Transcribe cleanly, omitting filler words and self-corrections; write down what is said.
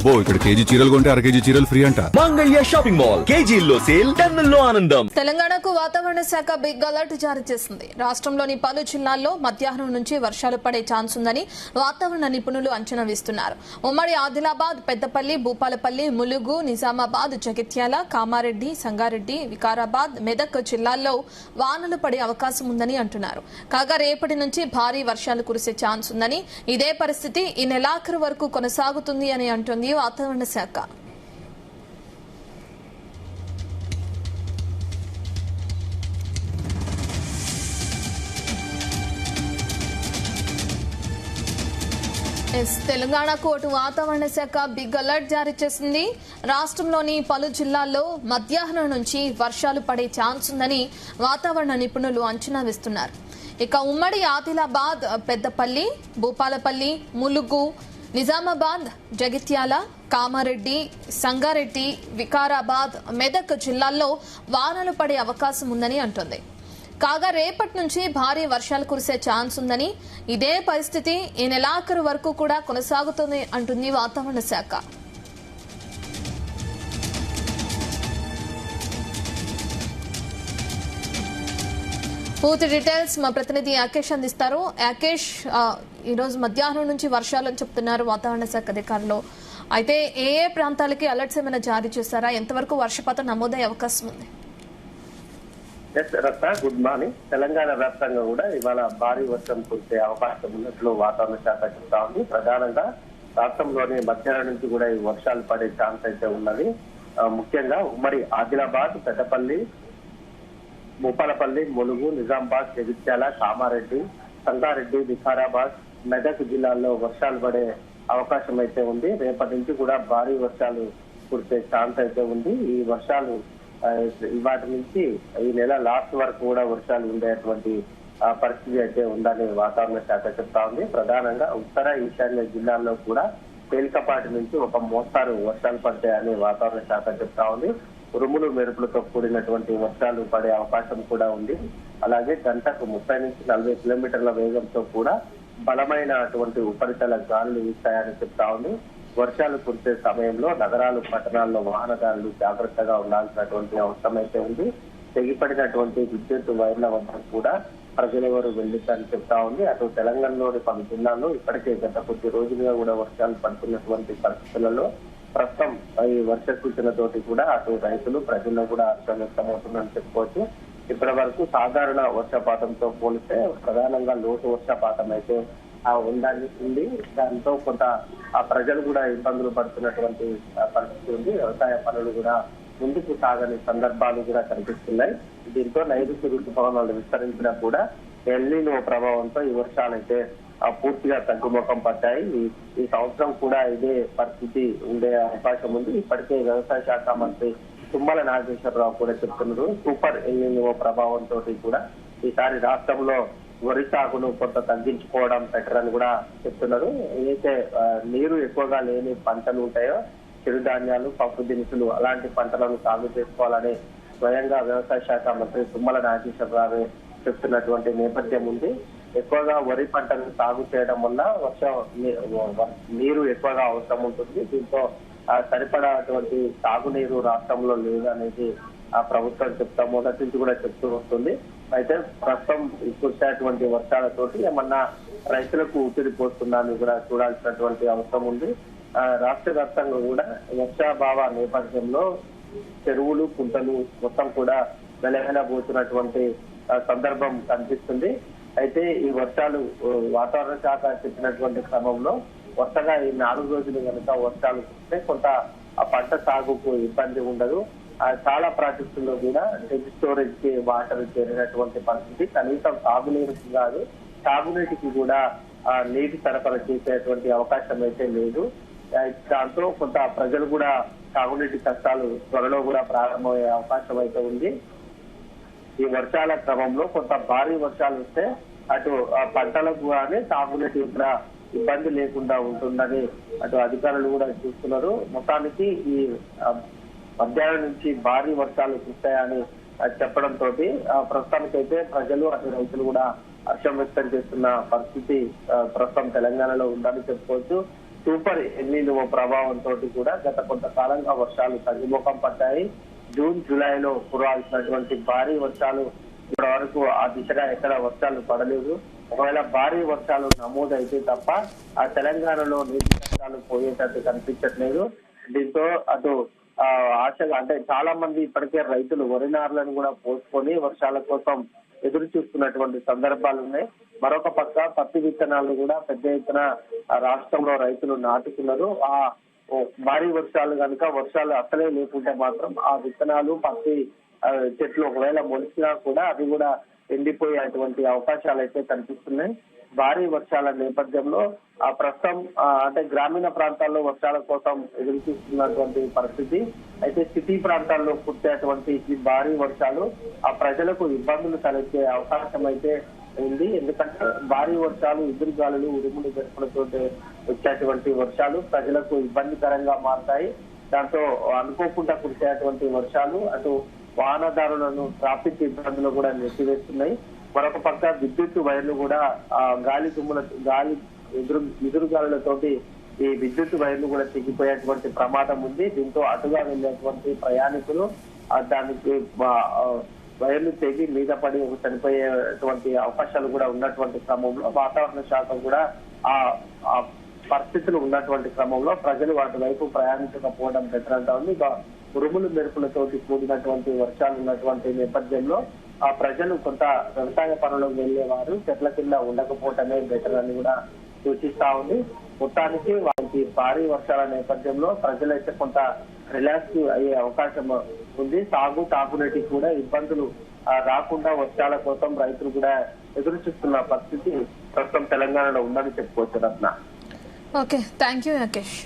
అబ్బో ఇక్కడ కేజీ చీరలు కొంటే అర కేజీ చీరలు ఫ్రీ అంట. మంగళ్య షాపింగ్ మాల్ కేజీల్లో సేల్, టన్నుల్లో ఆనందం. తెలంగాణకు వాతావరణ శాఖ బిగ్ అలర్ట్ జారీ చేసింది. రాష్ట్రంలోని పలు జిల్లాల్లో మధ్యాహ్నం నుంచి వర్షాలు పడే ఛాన్స్ ఉందని వాతావరణ నిపుణులు అంచనా వేస్తున్నారు. ఉమ్మడి ఆదిలాబాద్, పెద్దపల్లి, భూపాలపల్లి, ములుగు, నిజామాబాద్, జగిత్యాల, కామారెడ్డి, సంగారెడ్డి, వికారాబాద్, మెదక్ జిల్లాల్లో వానలు పడే అవకాశం ఉందని అంటున్నారు. కాగా రేపటి నుంచి భారీ వర్షాలు కురిసే ఛాన్స్ ఉందని, ఇదే పరిస్థితి ఈ నెలాఖరు వరకు కొనసాగుతుంది అని అంటుంది వాతావరణ శాఖ. తెలంగాణకు అటు వాతావరణ శాఖ బిగ్ అలర్ట్ జారీ చేసింది. రాష్ట్రంలోని పలు జిల్లాల్లో మధ్యాహ్నం నుంచి వర్షాలు పడే ఛాన్స్ ఉందని వాతావరణ నిపుణులు అంచనా వేస్తున్నారు. ఇక ఉమ్మడి ఆదిలాబాద్, పెద్దపల్లి, భూపాలపల్లి, ములుగు, నిజామాబాద్, జగిత్యాల, కామారెడ్డి, సంగారెడ్డి, వికారాబాద్, మెదక్ జిల్లాల్లో వానలు పడే అవకాశం ఉందని అంటోంది. కాగా రేపటి నుంచి భారీ వర్షాలు కురిసే ఛాన్స్ ఉందని, ఇదే పరిస్థితి ఈ నెలాఖరు వరకు కూడా కొనసాగుతుంది అంటుంది వాతావరణ శాఖ. పూర్తి డీటెయిల్స్ మా ప్రతినిధి యాకేష్ అందిస్తారు. యాకేష్, ఈరోజు మధ్యాహ్నం నుంచి వర్షాలని చెప్తున్నారు వాతావరణ శాఖ అధికారులు. అయితే ఏ ఏ ప్రాంతాలకి అలర్ట్స్ ఏమైనా జారీ చేశారా? ఎంతవరకు వర్షపాతం నమోదయ్యే అవకాశం ఉంది? Good morning. తెలంగాణ వ్యాప్తంగా కూడా ఇవాళ భారీ వర్షం కురిసే అవకాశం ఉన్నట్లు వాతావరణ శాఖ చెప్తా ఉంది. ప్రధానంగా రాష్ట్రంలోని మధ్యాహ్నం నుంచి కూడా ఈ వర్షాలు పడే ఛాన్స్ అయితే ఉన్నది. ముఖ్యంగా ఉమ్మడి ఆదిలాబాద్, పెద్దపల్లి, భూపాలపల్లి, ములుగు, నిజామాబాద్, జగిత్యాల, కామారెడ్డి, సంగారెడ్డి, వికారాబాద్, మెదక్ జిల్లాల్లో వర్షాలు పడే అవకాశం అయితే ఉంది. రేపటి నుంచి కూడా భారీ వర్షాలు కురిసే ఛాన్స్ అయితే ఉంది. ఈ వర్షాలు వాటి నుంచి ఈ నెల లాస్ట్ వరకు కూడా వర్షాలు ఉండేటువంటి పరిస్థితి అయితే ఉందని వాతావరణ శాఖ చెప్తా ఉంది. ప్రధానంగా ఉత్తర ఈశాన్య జిల్లాల్లో కూడా తేలికపాటి నుంచి ఒక మోస్తారు వర్షాలు పడతాయని వాతావరణ శాఖ చెప్తా ఉంది. ఉరుములు మెరుపులతో కూడినటువంటి వర్షాలు పడే అవకాశం కూడా ఉంది. అలాగే గంటకు 30 నుంచి 40 కిలోమీటర్ల వేగంతో కూడా బలమైనటువంటి ఉపరితల గాలులు వీస్తాయని చెప్తా ఉంది. వర్షాలు కురిసే సమయంలో నగరాలు, పట్టణాల్లో వాహనదారులు జాగ్రత్తగా ఉండాల్సినటువంటి అవసరం అయితే ఉంది. తెగిపడినటువంటి విద్యుత్ వైర్ల వద్ద కూడా ప్రజలెవరు వెళ్ళిద్దని చెప్తా ఉంది. అటు తెలంగాణలోని పలు జిల్లాల్లో ఇప్పటికే గత కొద్ది రోజులుగా కూడా వర్షాలు పడుతున్నటువంటి పరిస్థితులలో ప్రస్తుతం ఈ వర్ష సూచనతోటి కూడా అటు రైతులు, ప్రజల్లో కూడా హర్షం వ్యక్తమవుతుందని చెప్పుకోవచ్చు. ఇప్పటి వరకు సాధారణ వర్షపాతంతో పోలిస్తే ప్రధానంగా లోటు వర్షపాతం అయితే ఉంది. దాంతో కొంత ఆ ప్రజలు కూడా ఇబ్బందులు పడుతున్నటువంటి పరిస్థితి ఉంది. వ్యవసాయ పనులు కూడా ముందుకు సాగని సందర్భాలు కూడా కనిపిస్తున్నాయి. దీంతో నైరుతి ఋతుపవనాలు విస్తరించినా కూడా ఎల్నినో ప్రభావంతో ఈ వర్షాలు అయితే పూర్తిగా తగ్గుముఖం పట్టాయి. ఈ సంవత్సరం కూడా ఇదే పరిస్థితి ఉండే అవకాశం ఉంది. ఇప్పటికే వ్యవసాయ శాఖ మంత్రి తుమ్మల నాగేశ్వరరావు కూడా చెప్తున్నారు, సూపర్ ఎల్నినో ప్రభావంతో కూడా ఈసారి రాష్ట్రంలో వరి సాగును కొంత తగ్గించుకోవడం బెటర్ అని కూడా చెప్తున్నారు. ఏదైతే నీరు ఎక్కువగా లేని పంటలు ఉంటాయో, చిరుధాన్యాలు, పప్పు దినుసులు, అలాంటి పంటలను సాగు చేసుకోవాలని స్వయంగా వ్యవసాయ శాఖ మంత్రి తుమ్మల నాగేశ్వరరావు చెప్తున్నటువంటి నేపథ్యం ఉంది. ఎక్కువగా వరి పంటను సాగు చేయడం వల్ల నీరు ఎక్కువగా అవసరం ఉంటుంది. దీంతో సరిపడాటువంటి సాగునీరు రాష్ట్రంలో లేదు అనేది ఆ ప్రభుత్వం మొదటి నుంచి కూడా చెప్తూ వస్తుంది. అయితే ప్రస్తుతం కురిసేటువంటి వర్షాలతోటి ఏమన్నా రైతులకు ఒత్తిడి పోస్తుందని కూడా చూడాల్సినటువంటి అవసరం ఉంది. రాష్ట్ర వ్యాప్తంగా కూడా వర్షాభావ నేపథ్యంలో చెరువులు, కుంటలు మొత్తం కూడా వెలవెలబోతున్నటువంటి సందర్భం కనిపిస్తుంది. అయితే ఈ వర్షాలు వాతావరణ శాఖ చెప్పినటువంటి క్రమంలో వరుసగా ఈ 4 రోజులు కనుక వర్షాలు కురిస్తే కొంత ఆ పంట సాగుకు ఇబ్బంది ఉండదు. చాలా ప్రాజెక్టుల్లో కూడా డెడ్ స్టోరేజ్ కి వాటర్ చేరినటువంటి పరిస్థితి. కనీసం సాగునీరుకి కాదు, సాగునీటికి కూడా నీటి సరఫరా చేసేటువంటి అవకాశం అయితే లేదు. దాంతో కొంత ప్రజలు కూడా సాగునీటి కష్టాలు త్వరలో కూడా ప్రారంభమయ్యే అవకాశం అయితే ఉంది. ఈ వర్షాల క్రమంలో కొంత భారీ వర్షాలు వస్తే అటు పంటలకు కానీ సాగునీటి కూడా ఇబ్బంది లేకుండా ఉంటుందని అటు అధికారులు కూడా చూస్తున్నారు. మొత్తానికి ఈ మధ్యాహ్నం నుంచి భారీ వర్షాలు కురుస్తాయని చెప్పడంతో ప్రస్తుతానికైతే ప్రజలు అటు రైతులు కూడా హర్షం వ్యక్తం చేస్తున్న పరిస్థితి ప్రస్తుతం తెలంగాణలో ఉందని చెప్పుకోవచ్చు. సూపర్ ఎల్నినో ప్రభావంతో కూడా గత కొంతకాలంగా వర్షాలు తగ్గుముఖం పట్టాయి. జూన్ జూలైలో కురవాల్సినటువంటి భారీ వర్షాలు ఇప్పటి వరకు ఆ దిశగా ఎక్కడ వర్షాలు పడలేదు. ఒకవేళ భారీ వర్షాలు నమోదైతే తప్ప ఆ తెలంగాణలో నీటి కష్టాలు పోయేటట్టు కనిపించట్లేదు. దీంతో అటు ఆశగా అంటే చాలా మంది ఇప్పటికే రైతులు వరి నారులను కూడా పోసుకొని వర్షాల కోసం ఎదురు చూస్తున్నటువంటి సందర్భాలు ఉన్నాయి. మరొక పక్క పత్తి విత్తనాలు కూడా పెద్ద ఎత్తున రాష్ట్రంలో రైతులు నాటుతున్నారు. ఆ భారీ వర్షాలు కనుక వర్షాలు అసలే లేకుంటే మాత్రం ఆ విత్తనాలు పత్తి చెట్లు ఒకవేళ మొలిచినా కూడా అవి కూడా ఎండిపోయేటువంటి అవకాశాలు అయితే కనిపిస్తున్నాయి. భారీ వర్షాల నేపథ్యంలో ఆ ప్రస్తుతం అంటే గ్రామీణ ప్రాంతాల్లో వర్షాల కోసం ఎదురు చూస్తున్నటువంటి పరిస్థితి. అయితే సిటీ ప్రాంతాల్లో కుట్టేటువంటి ఈ భారీ వర్షాలు ఆ ప్రజలకు ఇబ్బందులు తలెత్తే అవకాశం అయితే ఉంది. ఎందుకంటే భారీ వర్షాలు, ఎదురుగాలులు, ఉరుములు జరుపులతో వచ్చేటువంటి వర్షాలు ప్రజలకు ఇబ్బందికరంగా మారుతాయి. దాంతో అనుకోకుండా కురిసేటువంటి వర్షాలు అటు వాహనదారులను ట్రాఫిక్ ఇబ్బందులు కూడా నెట్టివేస్తున్నాయి. మరొక పక్క విద్యుత్ వైర్లు కూడా గాలి ఎదురుగాలులతోటి ఈ విద్యుత్ వైర్లు కూడా తెగిపోయేటువంటి ప్రమాదం ఉంది. దీంతో అటుగా వెళ్ళేటువంటి ప్రయాణికులు దానికి వైర్లు తెగి మీద పడి చనిపోయేటువంటి అవకాశాలు కూడా ఉన్నటువంటి క్రమంలో వాతావరణ శాఖ కూడా ఆ పరిస్థితులు ఉన్నటువంటి క్రమంలో ప్రజలు వాటి వైపు ప్రయాణించకపోవడం బెటర్ అంటా ఉంది. ఉరుములు మెరుపులతోటి కూడినటువంటి వర్షాలు ఉన్నటువంటి నేపథ్యంలో ఆ ప్రజలు కొంత వ్యవసాయ పనులకు వెళ్లేవారు చెట్ల కింద ఉండకపోవటమే బెటర్ అని కూడా సూచిస్తా ఉంది. మొత్తానికి వారికి భారీ వర్షాల నేపథ్యంలో ప్రజలైతే కొంత రిలాక్స్ అయ్యే అవకాశం ఉంది. తాగునీటికి కూడా ఇబ్బందులు రాకుండా వర్షాల కోసం రైతులు కూడా ఎదురు చూస్తున్న పరిస్థితి ప్రస్తుతం తెలంగాణలో ఉందని చెప్పుకోవచ్చు Ratna. Okay, thank you Rakesh.